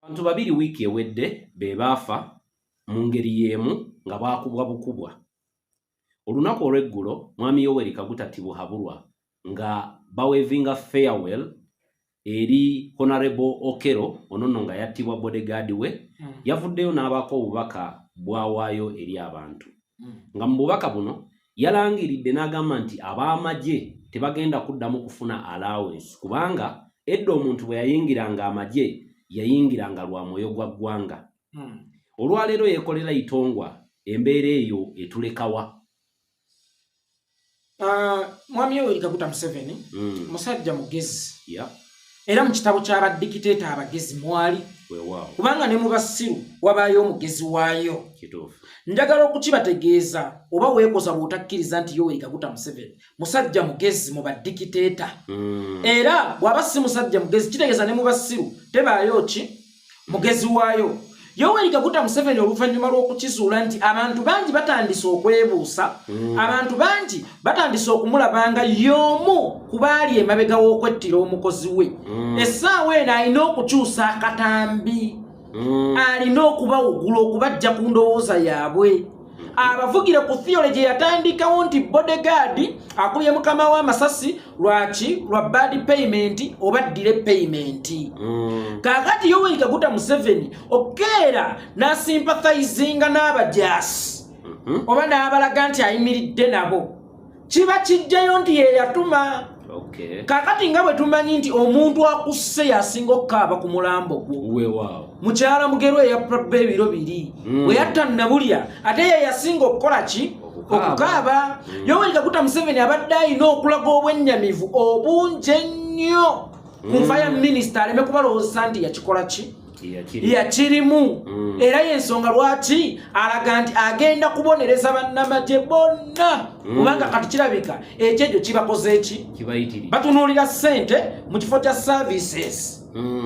Abantu babiri wiiki ewedde be baafa mu ngeri y'emu nga baakubwa bukubwa. Olunaku olw'eggulo mwami Yoweri Kaguta Tibuhaburwa nga bawevinga farewell eri Honorable Okero onono nga yattibwa bodyguard we yavuddeyo n'abako obubaka bwawaayo eri abantu. Nga mu bubaka buno yalangiridde n'agamba nti ab'amagye tebagenda kuddamu kufuna allowance kubanga edda omuntu bwe yayingiranga amagye yayingiranga lwa mwoyo gwa ggwanga. Olwaleero yeekolera Itongwa embeera eyo etulekawa. Mwami Yoweri Kaguta Museveni musajja mugezi era mu kitabo ky'abadikiteeta abagezi mwali kubanga ne mu Basiru wabaayo omugezi waayo. Njagala okukibategeeza oba weekoza bw'otakkiriza nti Yoweri Kaguta Museveni musajja mugezi mu badikiteeta era bw'aba si musajja mugezi kitegeeza ne mu Basiru tebaayo ki mugezi waayo. Yoweri Kaguta Museveni oluvannyuma lw'okukizuula nti abantu bangi batandise okwebuusa, abantu bangi batandise okumulabanga y'omu ku baali emabega w'okwettira omukozi we. Essaawa eno alina okukyusa akatambi, alina okubawugula okubajja ku ndowooza yaabwe. Abavugire ku theory gye yatandikawo nti bodyguard akubye mukama w'amasasi lwaki lwa bad payment oba delay payment. Kakati Yoweri Kaguta Museveni okeera n'asympathizinga n'abajaasi oba n'abalaga nti ayimiridde nabo kiba kijjayo nti ye yatuma. Kakati nga bwe tumanyi nti omuntu akusse yasinga okukaaba ku mulambo gwo. Mukyala Mugerwe yappa ebiro biri bwe yatta Nabulya ate ye yasinga okukola ki okukaaba. Yoweri Kaguta Museveni abadde alina okulaga obwennyamivu obungi ennyo ku nfa ya minisita aleme kubalowooza nti yakikola ki yakirimu. Era y'ensonga lwaki alaga nti agenda kubonereza bannamagye bonna kubanga kati kirabika ekyejo kibakoze eki batunuulira ssente mu kifo kya services.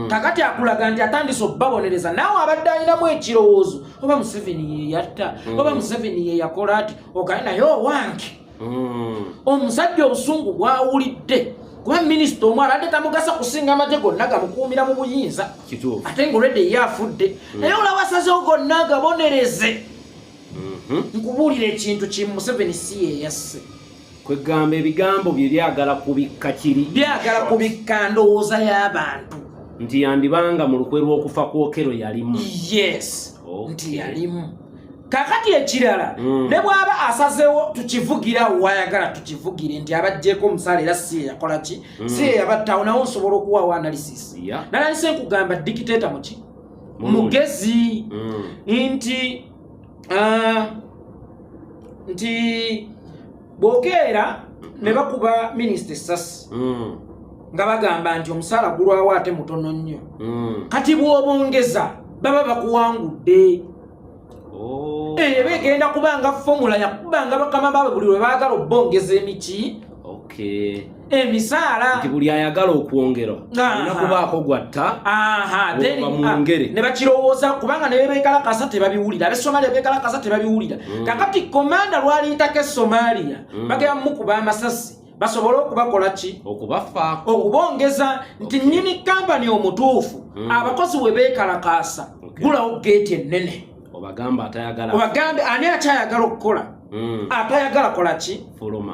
Kakati akulaga nti atandise okubabonereza naawe abadde alinamu ekirowoozo oba Museveni ye yatta oba Museveni ye yakola ati okaye naye owange omusajja obusungu bwawulidde kuba minisita omu abadde tamugasa kusinga amagye gonna gamukuumira mu buyinza ate ng'olwedde ye afudde naye olaba asazeewo gonna agabonereze. Nkubuulira ekintu kimu Museveni si ye yasse kwegamba ebigambo bye byagala kubikka kiri byagala kubikka ndowooza y'abantu nti yandibanga mu lukwe lw'okufa kw'Okero yalimu. Yes nti yalimu. Kakati ekirala ne bw'aba asazeewo tukivugira wayagala tukivugire nti abajjeeko omusaala era si ye yakola ki si ye yabattawo nawo nsobola okuwaawo analysis. Nalise nkugamba dikiteeta muki mugezi nti bw'okeera ne bakuba minisita essasi nga bagamba nti omusaala gulwawo ate mutono nnyo kati bw'obongeza baba bakuwangudde. Begenda kubanga formula yakubanga bakama baabwe buli lwe baagala obbongeza emiki emisaala nti buli ayagala okwongera alina kubaako gwatta ne bakirowooza kubanga ne beekalakasa tebabiwulira ab'Esomalia beekalakasa tebabiwulira. Kakati komanda lwaliyitako eSomalia bagenda mukuba amasasi basobole okubakola ki okubafaako okubongeza nti nnyini kampani omutuufu abakozi we beekalakasa gulawo geeti ennene obagamba atayagala obagambe ani akyayagala okukola atayagala kola ki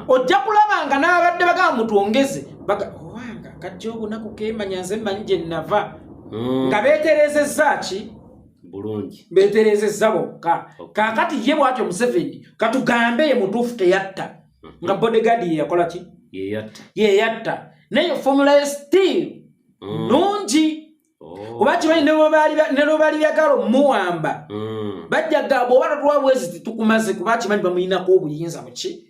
ojja kulabanga n'abadde bagamba mutwongeze owanga kajja obunaku kemanya nze mmanyi gye nnava nga beeterezezza ki bulungi beeterezezza bokka. Kakati ye bw'atyo Museveni katugambe ye mutuufu teyatta nga bodyguard ye yakola ki ye yatta naye formula ye still nungi kuba kimanyi ne lwe baali byagala omuwamba bajja gamba oba tatwa bwezi tukumaze kuba kimanyi bamulinako obuyinza muki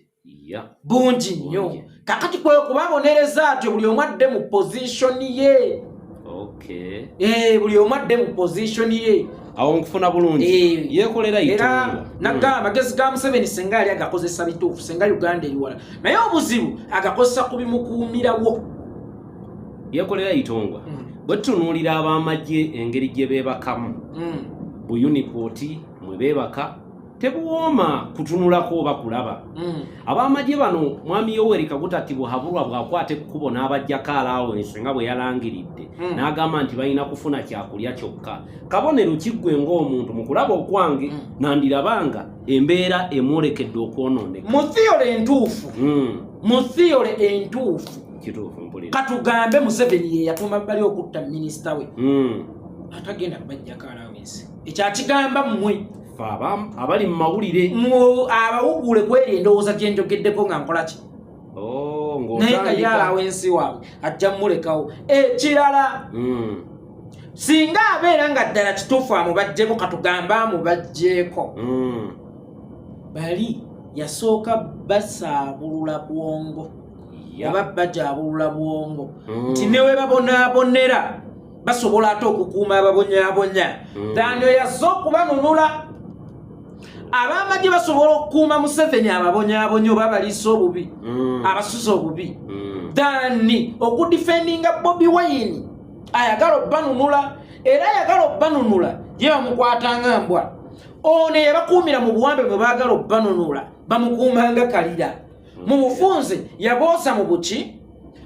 bungi nnyo. Kakati kubabonereza atyo buli omu adde mu position ye buli omu adde mu position ye awo nkufuna bulungi yeekolera Itongwa. Nagamba amagezi ga Museveni senga ali agakozesa bituufu senga Uganda eriwala naye obuzibu agakozesa kubimukuumirawo yeekolera Itongwa. Bwe tutunuulira ab'amagye engeri gye beebakamu bu unipoti mwe beebaka tebuwooma kutunulako oba kulaba. Ab'amagye bano mwami Yoweri Kaguta Tibuhaburwa bw'akwata ekkubo n'abajjako allowance nga bwe yalangiridde n'agamba nti balina kufuna kyakulya kyokka. Kabonero kiggwe ng'omuntu mu kulaba okwange nandirabanga embeera emulekedde okwonooneka. Mu theory entuufu kituufu mpulira. Katugambe Museveni ye yatuma bali okutta minisita we. Atagenda kubajjako allowance. Ekyakigamba mmwe abali mu mawulire abawugule kweri endowooza gye njogeddeko nga nkola ki? Naye nga yala wensi waabwe ajja mmulekawo. Ekirala singa abeera nga ddala kituufu amubajjeko katugamba amubajjeeko bali yasooka basaabulula bwongo oba bajaabulula bwongo nti newe babonaabonera basobola ate okukuuma ababonyaabonya dano yazza okubanunula. Ab'amagye basobola okukuuma Museveni ababonyaabonya oba abaliisa obubi abasusa obubi dani okudifendinga Bobi Wine ayagala obbanunula era ayagala obbanunula ye bamukwatanga mbwa. Ono yabakuumira mu buwambe bwe baagala obbanunula bamukuumanga kalira. Mu bufunze yaboosa mu buki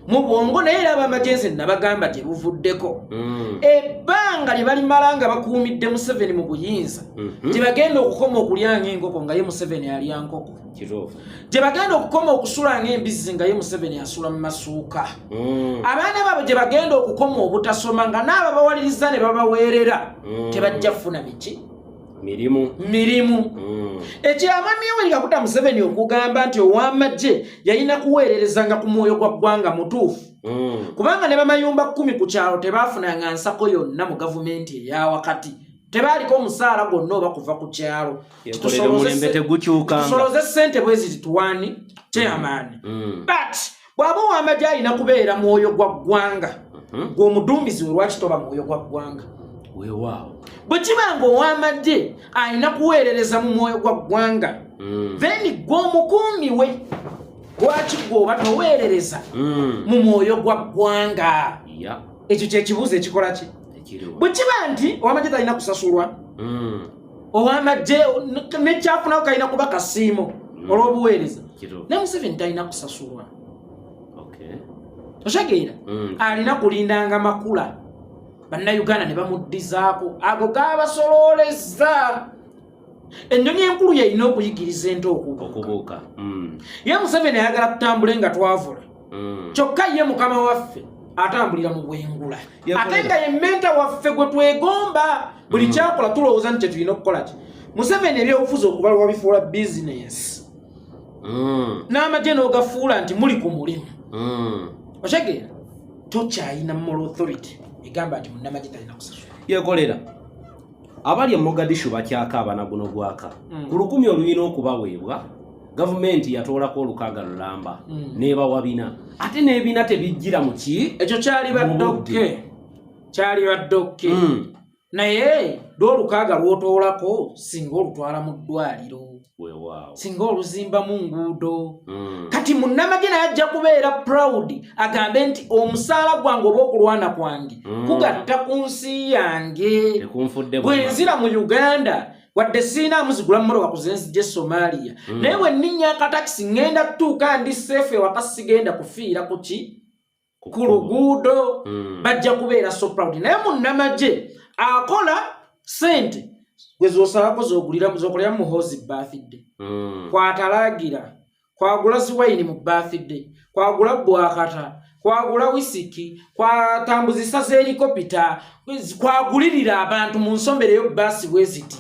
mu bwongo naye era ab'amagye nze nabagamba gye buvuddeko. Ebbanga lye balimala nga bakuumidde Museveni mu buyinza gye bagenda okukoma okulyanga enkoko nga ye Museveni alya nkoko. Gye bagenda okukoma okusulanga embizzi nga ye Museveni asula mu masuuka. Abaana baabwe gye bagenda okukoma obutasoma nga n'ababawaliriza ne babaweerera tebajja kufuna miki mirimu. Ekyamwami Yoweri Kaguta Museveni okugamba nti ow'amagye yalina kuweererezanga ku mwoyo gwa ggwanga mutuufu. Kubanga ne bamayumba 10 ku kyalo tebaafunanga nsako yonna mu gavumenti eya wakati. Tebaaliko omusaala gwonna oba kuva ku kyalo. Tusoloze ssente bwe ziti tuwani chairman. But bw'aba ow'amagye alina kubeera mwoyo gwa ggwanga gw'omuduumizi lwaki toba mwoyo gwa ggwanga. Bwe kibanga ow'amagye alina kuweerereza mu mwoyo gwa ggwanga then gw'omukuumi we lwaki gw'oba toweerereza mu mwoyo gwa ggwanga. Ekyo kyekibuuzo ekikola ki? Bwe kiba nti ow'amagye talina kusasulwa ow'amagye nekyafunako kalina kuba kasiimo olw'obuweereza ne Museveni talina kusasulwa. Otegeera alina kulindanga makula bannayuganda ne bamuddizaako ago g'abasolooleza. Ennyonyi enkulu yalina okuyigiriza ente okubuuka. Ye Museveni ayagala tutambule nga twavula kyokka ye mukama waffe atambulira mu bwengula ate nga ye mmenta waffe gwe twegomba buli kyakola tulowooza nti tetulina okukola ki. Museveni ebyobufuzi okubalwa bifuula bizinesi n'amagye n'ogafuula nti muli ku mulimu. Otegeera tokyayina moral authority egamba nti munnamagye talina kusasula. Yekolera abali e Mogadishu bakyakaaba na guno gwaka ku 10 olulina okubaweebwa gavumenti yatoolako olukaaga lulamba n'ebawa 4 ate n'ebina tebijjira mu ki. Ekyo kyali baddokke naye lw'olukaaga lw'otoolako singa olutwala mu ddwaliro singa oluzimba mu nguudo. Kati munnamagye naye ajja kubeera proud agambe nti omusaala gwange oba okulwana kwange kugatta ku nsi yange. Bwe nzira mu Uganda wadde siina muzigula mmolowa kuzenzi Somalia naye bwe nninnya akatakisi ngenda tutuuka ndi seefu ewaka sigenda kufiira ku ki ku luguudo. Bajja kubeera so proud. Naye munnamagye akola sente gwezosalako zokolera mu hozi birthday kwatalagira kwagula ziwayini mu birthday kwagula bwakata kwagula wisiki kwatambuzisa z'helikopita kwagulirira abantu mu nsombereyo Basse bwe ziti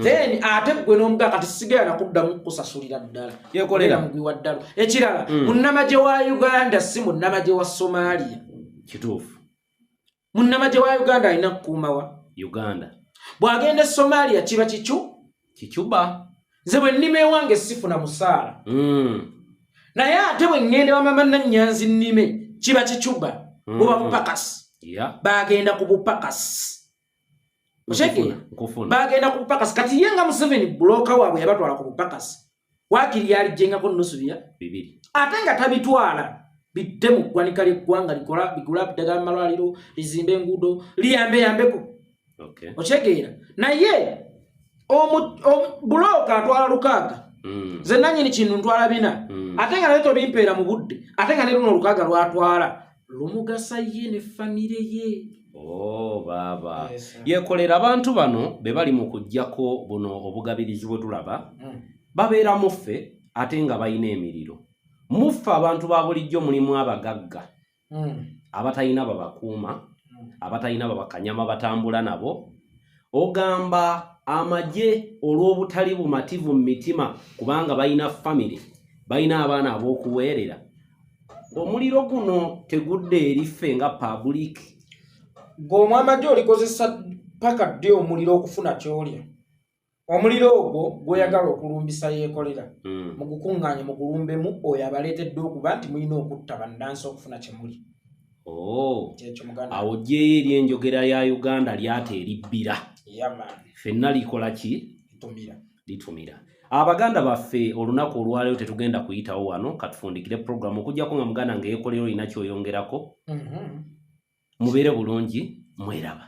then ate gwe n'omuga kati sigala nakuddamu kusasulira ddala yekolera mugwi wa ddala. Ekirala munnamagye wa Uganda si munnamagye wa Somalia. Kituufu munnamagye wa Uganda alina kukuuma wa Uganda. Bw'agenda Somalia kiba kicuba. Nze bwe nnime wange sifuna musaala naye ate bwe ngende wa mama Nannyanzi nnime kiba kicuba buba bupakasi. Bagenda ku bupakasi. Bagenda ku bupakasi. Kati ye nga Museveni bulooka waabwe yabatwala ku bupakasi waakiri yalijjengako nnusu bya 2 ate nga tabitwala bidde mu ggwanika ly'eggwanga bigula ddagala malwaliro lizimbe enguudo liyambeko. Otegeera naye buloka atwala 600 ze nannyini kintu ntwala 4 ate nga leto bimpeera mu budde ate nga ne luno 600 lwatwala lumugasa ye ne famire ye. Baba yekolera abantu bano be bali mu kujjako buno obugabirizi bwe tulaba babeera muffe ate nga balina emiriro. Muffe abantu ba bulijjo mulimu abagagga abatalina babakuuma abatalina babakanyama batambula nabo. Ogamba amagye olw'obutali bumativu mu mitima kubanga balina famire balina abaana ab'okuweerera. Omuliro guno tegudde eriffe nga public. G'omwamagye olikozesa paka ddi omuliro okufuna ky'olya. Omuliro ogwo gweyagala okulumbisa yeekolera mu gukuŋŋaanye mu gulumbemu oyo abaleetedde okuba nti mulina okutta bannansi okufuna kye muli. Awo gyeyo eri enjogera ya Uganda lyate eribbira. Ffenna likola ki? Litumira. Abaganda baffe olunaku olwaleero tetugenda kuyitawo wano katufundikire programu okujjako nga Muganda ng'eyekolera olina kyoyongerako. Mubeere bulungi mweraba.